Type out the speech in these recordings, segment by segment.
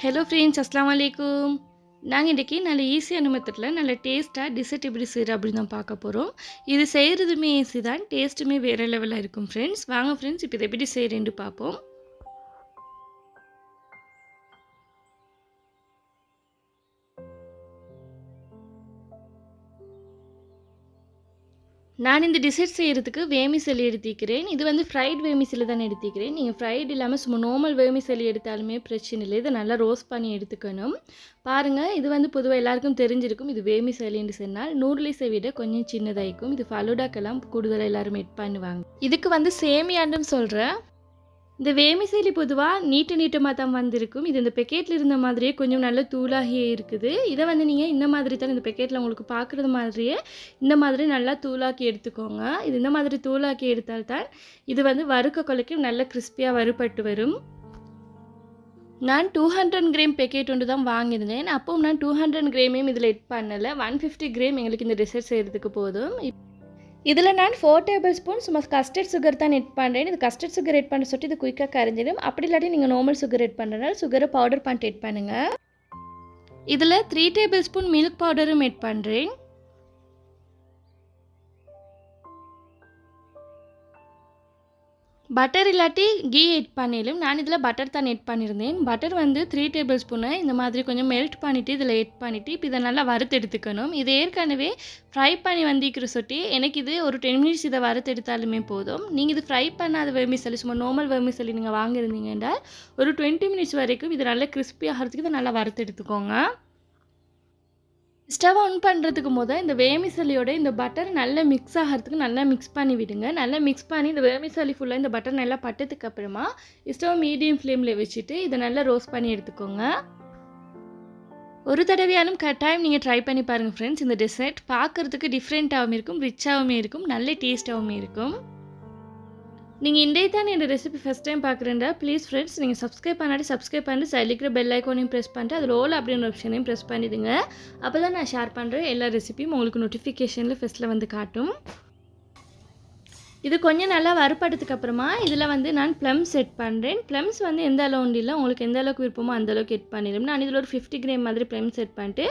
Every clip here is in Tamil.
ஹலோ ஃப்ரெண்ட்ஸ், அஸ்ஸலாமு அலைக்கும். நாங்கள் இன்றைக்கி நல்ல ஈஸியான மெத்தடில் நல்ல டேஸ்ட்டாக டிசர்ட் எப்படி செய்கிற அப்படின்னு தான் பார்க்க போகிறோம். இது செய்கிறதுமே ஈஸி தான், டேஸ்ட்டுமே வேறு லெவலில் இருக்கும் ஃப்ரெண்ட்ஸ். வாங்க ஃப்ரெண்ட்ஸ், இப்போ இதை எப்படி செய்கிறேன்னு பார்ப்போம். நான் இந்த டிசர்ட் செய்கிறதுக்கு வேமிசலி எடுத்திக்கிறேன். இது வந்து ஃப்ரைட் வேமிசலி தான் எடுத்திக்கிறேன். நீங்கள் ஃப்ரைட் இல்லாமல் சும்மா நார்மல் வேமிசலி எடுத்தாலுமே பிரச்சனை இல்லை. இதை நல்லா ரோஸ்ட் பண்ணி எடுத்துக்கணும். பாருங்கள், இது வந்து பொதுவாக எல்லாருக்கும் தெரிஞ்சிருக்கும். இது வேமிசலின்னு சொன்னால் நூடுல்ஸை விட கொஞ்சம் சின்னதாகிக்கும். இது ஃபலூடாக்கெல்லாம் கூடுதலாக எல்லாரும் எட் பண்ணுவாங்க. இதுக்கு வந்து சேமியான்னு சொல்கிறேன். இந்த வேமிசலி பொதுவாக நீட்டமாக தான் வந்திருக்கும். இது இந்த பெக்கெட்டில் இருந்த மாதிரியே கொஞ்சம் நல்ல தூளாகியே இருக்குது. இதை வந்து நீங்கள் இந்த மாதிரி தான் இந்த பெக்கெட்டில் உங்களுக்கு பார்க்குறது மாதிரியே இந்த மாதிரி நல்லா தூளாக்கி எடுத்துக்கோங்க. இது இந்த மாதிரி தூளாக்கி எடுத்தால்தான் இது வந்து வறுக்க கொலைக்கும் நல்ல கிறிஸ்பியாக வறுபட்டு வரும். நான் 200 கிராம் பெக்கெட் ஒன்று தான் வாங்கியிருந்தேன். அப்போவும் நான் 200 கிராமையும் இதில் எட் பண்ணலை. 150 கிராம் எங்களுக்கு இந்த டிசர்ட் செய்கிறதுக்கு போதும். இதில் நான் 4 டேபிள் ஸ்பூன் சும்மா கஸ்டர்ட் சுகர் தான் எட் பண்ணுறேன். இது கஸ்டர்ட் சுகர் எட் பண்ண சொல்லிட்டு இது குயிக்காக கரைஞ்சிடும். அப்படி இல்லாட்டி நீங்கள் நார்மல் சுகர் எட் பண்ணுறதுனால சுகரை பவுடர் பண்ணிட்டு எட் பண்ணுங்கள். இதில் 3 டேபிள் ஸ்பூன் மில்க் பவுடரும் எட் பண்ணுறேன். பட்டர் இல்லாட்டி கீ எட் பண்ணிடும். நான் இதில் பட்டர் தான் எட் பண்ணியிருந்தேன். பட்டர் வந்து 3 டேபிள் ஸ்பூனை இந்த மாதிரி கொஞ்சம் மெல்ட் பண்ணிவிட்டு இதில் எட் பண்ணிவிட்டு இப்போ இதை நல்லா வறுத்து எடுத்துக்கணும். இது ஏற்கனவே ஃப்ரை பண்ணி வந்திக்கிற சொட்டி எனக்கு இது ஒரு 10 மினிட்ஸ் இதை வறுத்து எடுத்தாலுமே போதும். நீங்கள் இது ஃப்ரை பண்ணாத வெர்மிசலி சும்மா நார்மல் வெர்மிசலி நீங்கள் வாங்கியிருந்தீங்கன்னா ஒரு 20 மினிட்ஸ் வரைக்கும் இது நல்லா கிறிஸ்பி ஆகிறதுக்கு இதை நல்லா வறுத்து எடுத்துக்கோங்க. ஸ்டவ் ஆன் பண்ணுறதுக்கு முதல் இந்த வேமிசலியோட இந்த பட்டர் நல்லா மிக்ஸ் ஆகிறதுக்கு நல்லா மிக்ஸ் பண்ணி விடுங்க. நல்லா மிக்ஸ் பண்ணி இந்த வேமிசலி ஃபுல்லாக இந்த பட்டர் நல்லா பட்டதுக்கு அப்புறமா ஸ்டவ் மீடியம் ஃப்ளேமில் வச்சுட்டு இதை நல்லா ரோஸ்ட் பண்ணி எடுத்துக்கோங்க. ஒரு தடவையாலும் கட்டாயம் நீங்கள் ட்ரை பண்ணி பாருங்கள் ஃப்ரெண்ட்ஸ். இந்த டெசர்ட் பார்க்குறதுக்கு டிஃப்ரெண்ட்டாகவும் இருக்கும், ரிச்சாகவும் இருக்கும், நல்ல டேஸ்ட்டாகவும் இருக்கும். நீங்கள் இன்றைய தான் இந்த ரெசிபி ஃபஸ்ட் டைம் பார்க்குறேன்டா ப்ளீஸ் ஃப்ரெண்ட்ஸ் நீங்கள் சப்ஸ்கிரைப் பண்ணிட்டு சைடில் இருக்கிற பெல் ஐக்கானையும் ப்ரெஸ் பண்ணிட்டு அதில் ஆல் அப்படின்ற ஆப்ஷனையும் ப்ரெஸ் பண்ணிவிடுங்க. அப்போ தான் நான் ஷேர் பண்ணுற எல்லா ரெசிபியும் உங்களுக்கு நோட்டிஃபிகேஷனில் ஃபஸ்ட்டில் வந்து காட்டும். இது கொஞ்சம் நல்லா வறுப்பட்டதுக்கு அப்புறமா இதில் வந்து நான் ப்ளம்ஸ் எட் பண்ணுறேன். ப்ளம்ஸ் வந்து எந்த அளவு இல்லை, உங்களுக்கு எந்த அளவுக்கு விருப்பமோ அந்த அளவுக்கு எட் பண்ணிடும். நான் இதில் ஒரு 50 கிராம் மாதிரி ப்ளம்ஸ் எட் பண்ணிட்டு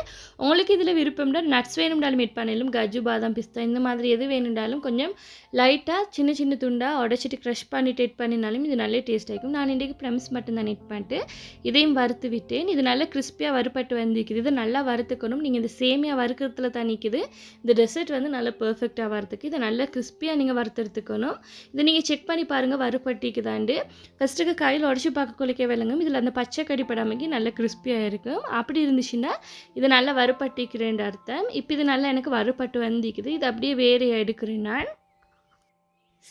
உங்களுக்கு இதில் விருப்பம்னா நட்ஸ் வேணும்னாலும் எட் பண்ணிடும். கஜு, பாதாம், பிஸ்தா இந்த மாதிரி எது வேணும்னாலும் கொஞ்சம் லைட்டாக சின்ன சின்ன துண்டாக உடச்சிட்டு க்ரஷ் பண்ணிட்டு எட் பண்ணினாலும் இது நல்ல டேஸ்ட் ஆகிக்கும். நான் இன்றைக்கி ப்ளம்ஸ் மட்டும் தான் எட் பண்ணிட்டு இதையும் வறுத்து விட்டேன். இது நல்லா கிறிஸ்பியாக வறுப்பட்டு வந்துக்குது. இது நல்லா வறுத்துக்கணும். நீங்கள் இந்த சேமியாக வறுக்கிறதுல தான் நிற்குது இந்த டெசர்ட் வந்து நல்லா பர்ஃபெக்டாக வரதுக்கு. இதை நல்லா கிறிஸ்பியாக நீங்கள் வறுத்துறதுக்கணும். இதை நீங்கள் செக் பண்ணி பாருங்கள் வறுப்பட்டிக்குதாண்டு. ஃபஸ்ட்டுக்கு கையில் உடச்சி பார்க்க கொலைக்க வேலைங்க. இதில் அந்த பச்சை கடிப்படாமைக்கு நல்லா கிறிஸ்பியாக இருக்கும். அப்படி இருந்துச்சுன்னா இது நல்லா வறுப்பட்டிக்கிறேன் அர்த்தம். இப்போ இது நல்லா எனக்கு வறுப்பட்டு வந்துக்குது. இது அப்படியே வேறு எடுக்கிறேன். நான்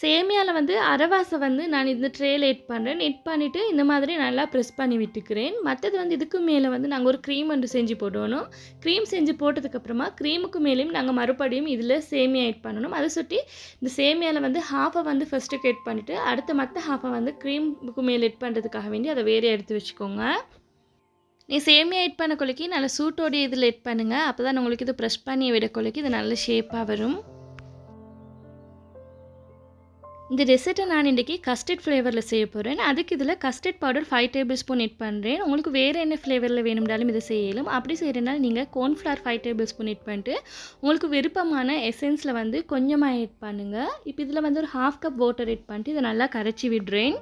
சேமியாவில் வந்து அரவாசை வந்து நான் இந்த ட்ரேயில் எட் பண்ணுறேன். எட் பண்ணிவிட்டு இந்த மாதிரி நல்லா ப்ரெஸ் பண்ணி விட்டுக்கிறேன். மற்றது வந்து இதுக்கு மேலே வந்து நாங்கள் ஒரு க்ரீம் வந்து செஞ்சு போடணும். க்ரீம் செஞ்சு போட்டதுக்கப்புறமா க்ரீமுக்கு மேலேயும் நாங்கள் மறுபடியும் இதில் சேமியா எட் பண்ணணும். அதை சுட்டி இந்த சேமியாவில் வந்து ஹாஃபை வந்து ஃபஸ்ட்டுக்கு எட் பண்ணிவிட்டு அடுத்த மற்ற ஹாஃபை வந்து க்ரீமுக்கு மேலே எட் பண்ணுறதுக்காக வேண்டி அதை வேறு எடுத்து வச்சுக்கோங்க. நீ சேமியா எட் பண்ண கொலைக்கு நல்லா சூட்டோடைய இதில் எட் பண்ணுங்கள். அப்போ தான் உங்களுக்கு இது ப்ரெஸ் பண்ணி விட கொலைக்கு இது நல்ல ஷேப்பாக வரும். இந்த ரெசிட்டை நான் இன்றைக்கி கஸ்டர்ட் ஃப்ளேவரில் செய்ய போகிறேன். அதுக்கு இதில் கஸ்டர்ட் பவுடர் 5 டேபிள் ஸ்பூன் எட் பண்ணுறேன். உங்களுக்கு வேறு என்ன ஃப்ளேவரில் வேணும்னாலும் இதை செய்யலாம். அப்படி செய்கிறனால நீங்கள் கார்ன்ஃப்ளவர் 5 டேபிள் ஸ்பூன் எட் பண்ணிட்டு உங்களுக்கு விருப்பமான எசன்ஸில் வந்து கொஞ்சமாக எட் பண்ணுங்கள். இப்போ இதில் வந்து ஒரு 1/2 கப் வாட்டர் எட் பண்ணிட்டு இதை நல்லா கரைச்சி விடுறேன்.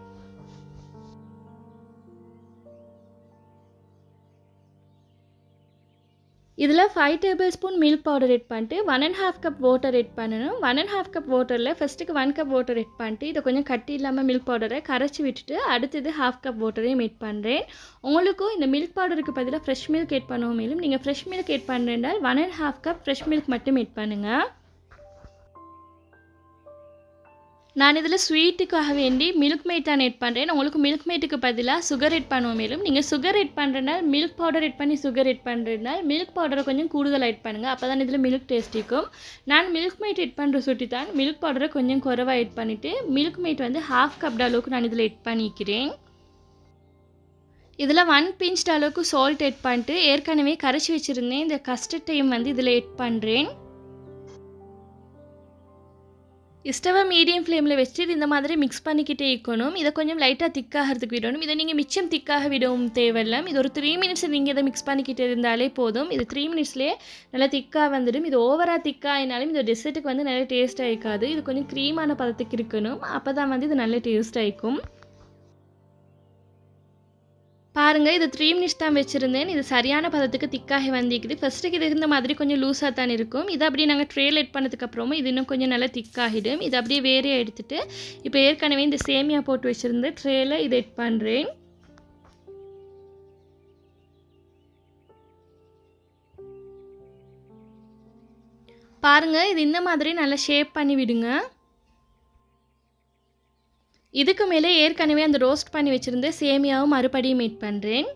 இதில் 5 டேபிள் ஸ்பூன் மில்க் பவுடர் எட் பண்ணிட்டு 1.5 கப் வாட்டர் எட் பண்ணணும். 1.5 கப் வாட்டரில் ஃபஸ்ட்டுக்கு 1 கப் வாட்டர் எட் பண்ணிட்டு இதை கொஞ்சம் கட்டி இல்லாமல் மில்க் பவுடரை கரைச்சி விட்டுட்டு அடுத்தது 1/2 கப் வாட்டரையும் எட் பண்ணுறேன். உங்களுக்கும் இந்த மில்க் பவுடருக்கு பதிலாக ஃப்ரெஷ் மில்க் எட் பண்ணவும் மேலும் நீங்கள் ஃப்ரெஷ் மில்க் எட் பண்ணுறேன்னால் 1.5 கப் ஃப்ரெஷ் மில்க் மட்டும் எட் பண்ணுங்கள். நான் இதில் ஸ்வீட்டுக்காக வேண்டி மில்க் மேட் தான் எட் பண்ணுறேன். உங்களுக்கு மில்க் மேட்டுக்கு பதிலாக சுகர் எட் பண்ணுவோம். மேலும் நீங்கள் சுகர் எட் பண்ணுறதுனால மில்க் பவுடர் எட் பண்ணி சுகர் எட் பண்ணுறதுனால மில்க் பவுடரை கொஞ்சம் கூடுதலாக எட் பண்ணுங்கள். அப்போ தான் இதில் மில்க் டேஸ்ட் இருக்கும். நான் மில்க் மேட் எட் பண்ணுற சுட்டி தான் மில்க் பவுடரை கொஞ்சம் குறைவாக எட் பண்ணிவிட்டு மில்க் மேட் வந்து 1/2 கப் அளவுக்கு நான் இதில் எட் பண்ணிக்கிறேன். இதில் 1 பிஞ்ச் அளவுக்கு சால்ட் எட் பண்ணிட்டு ஏற்கனவே கரைச்சி வச்சுருந்தேன் இந்த கஸ்டர்டையும் வந்து இதில் எட் பண்ணுறேன். ஸ்டவ்வை மீடியம் ஃப்ளேமில் வச்சுட்டு இது இந்த மாதிரி மிக்ஸ் பண்ணிக்கிட்டே இருக்கணும். இதை கொஞ்சம் லைட்டாக திக்காகிறதுக்கு விடணும். இதை நீங்கள் மிச்சம் திக்காக விடவும் தேவையில்லை. இது ஒரு 3 மினிட்ஸ் நீங்கள் இதை மிக்ஸ் பண்ணிக்கிட்டு இருந்தாலே போதும். இது 3 மினிட்ஸ்லேயே நல்லா திக்காக வந்துடும். இது ஓவராக திக்காகினாலும் இந்த டெசர்ட்டுக்கு வந்து நல்லா டேஸ்ட்டாக இருக்காது. இது கொஞ்சம் க்ரீமான பதத்துக்கு இருக்கணும். அப்போ தான் வந்து இது நல்ல டேஸ்ட்டாக இருக்கும். பாருங்கள், இது 3 மினிட்ஸ் தான் வச்சுருந்தேன். இது சரியான பதத்துக்கு திக்காகி வந்திக்குது. ஃபஸ்ட்டுக்கு இது இருந்த மாதிரி கொஞ்சம் லூஸாக தான் இருக்கும். இதை அப்படியே நாங்கள் ட்ரேல எட் பண்ணதுக்கப்புறமா இது இன்னும் கொஞ்சம் நல்லா திக்காகிடும். இது அப்படியே வேறே எடுத்துகிட்டு இப்போ ஏற்கனவே இந்த சேமியா போட்டு வச்சுருந்த ட்ரேல இதை எட் பண்ணுறேன். பாருங்கள், இது இந்த மாதிரி நல்லா ஷேப் பண்ணி விடுங்க. இதுக்கு மேலே ஏற்கனவே அந்த ரோஸ்ட் பண்ணி வச்சுருந்த சேமியாவும் மறுபடியும் மேட் பண்ணுறேன்.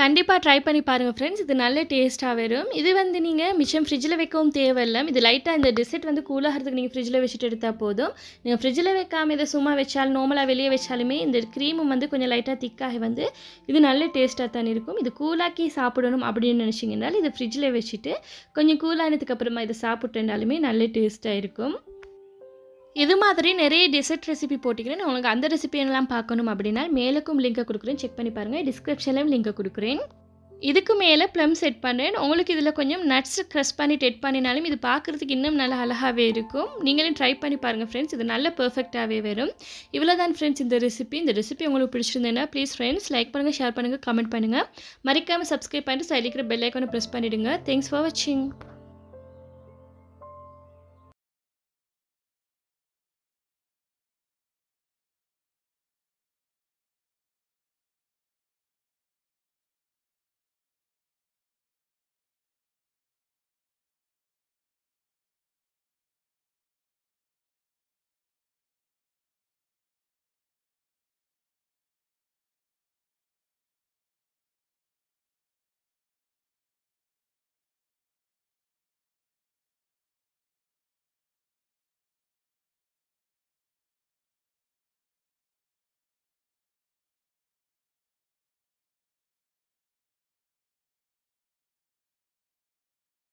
கண்டிப்பாக ட்ரை பண்ணி பாருங்கள் ஃப்ரெண்ட்ஸ். இது நல்ல டேஸ்ட்டாக வரும். இது வந்து நீங்கள் மிச்சம் ஃப்ரிட்ஜில் வைக்கவும் தேவையில்லை. இது லைட்டாக இந்த டெசர்ட் வந்து கூலாகிறதுக்கு நீங்கள் ஃப்ரிட்ஜில் வச்சுட்டு எடுத்தால் போதும். நீங்கள் ஃப்ரிட்ஜில் வைக்காமல் இதை சும்மா வச்சாலும் நார்மலாக வெளியே வச்சாலுமே இந்த க்ரீமும் வந்து கொஞ்சம் லைட்டாக திக்காகி வந்து இது நல்ல டேஸ்ட்டாக தான் இருக்கும். இது கூலாக்கி சாப்பிடணும் அப்படின்னு நினச்சிங்கன்னால் இது ஃப்ரிட்ஜில் வச்சுட்டு கொஞ்சம் கூலானதுக்கு அப்புறமா இதை சாப்பிட்டுனாலுமே நல்ல டேஸ்ட்டாக இருக்கும். இது மாதிரி நிறைய டெசர்ட் ரெசிபி போட்டிக்கிறேன். உங்களுக்கு அந்த ரெசிபியெல்லாம் பார்க்கணும் அப்படின்னா மேலுக்கும் லிங்கை கொடுக்குறேன், செக் பண்ணி பாருங்கள். டிஸ்கிரிப்ஷன்லையும் லிங்கை கொடுக்குறேன். இதுக்கு மேலே ப்ளம் செட் பண்ணுறேன். உங்களுக்கு இதில் கொஞ்சம் நட்ஸ் க்ரஷ் பண்ணி டெட் பண்ணினாலும் இது பார்க்குறதுக்கு இன்னும் நல்லா அழகாகவே இருக்கும். நீங்களும் ட்ரை பண்ணி பாருங்கள் ஃப்ரெண்ட்ஸ். இது நல்ல பர்ஃபெக்டாகவே வரும். இவ்வளோ தான் ஃப்ரெண்ட்ஸ் இந்த ரெசிபி உங்களுக்கு பிடிச்சிருந்தேன்னா ப்ளீஸ் ஃப்ரெண்ட்ஸ் லைக் பண்ணுங்கள், ஷேர் பண்ணுங்கள், கமெண்ட் பண்ணுங்கள். மறக்காமல் சப்ஸ்கிரைப் பண்ணிட்டு சைடில் இருக்கிற பெல் ஐக்கானை ப்ரெஸ் பண்ணிவிடுங்க. தேங்க்ஸ் ஃபார் வாட்சிங்.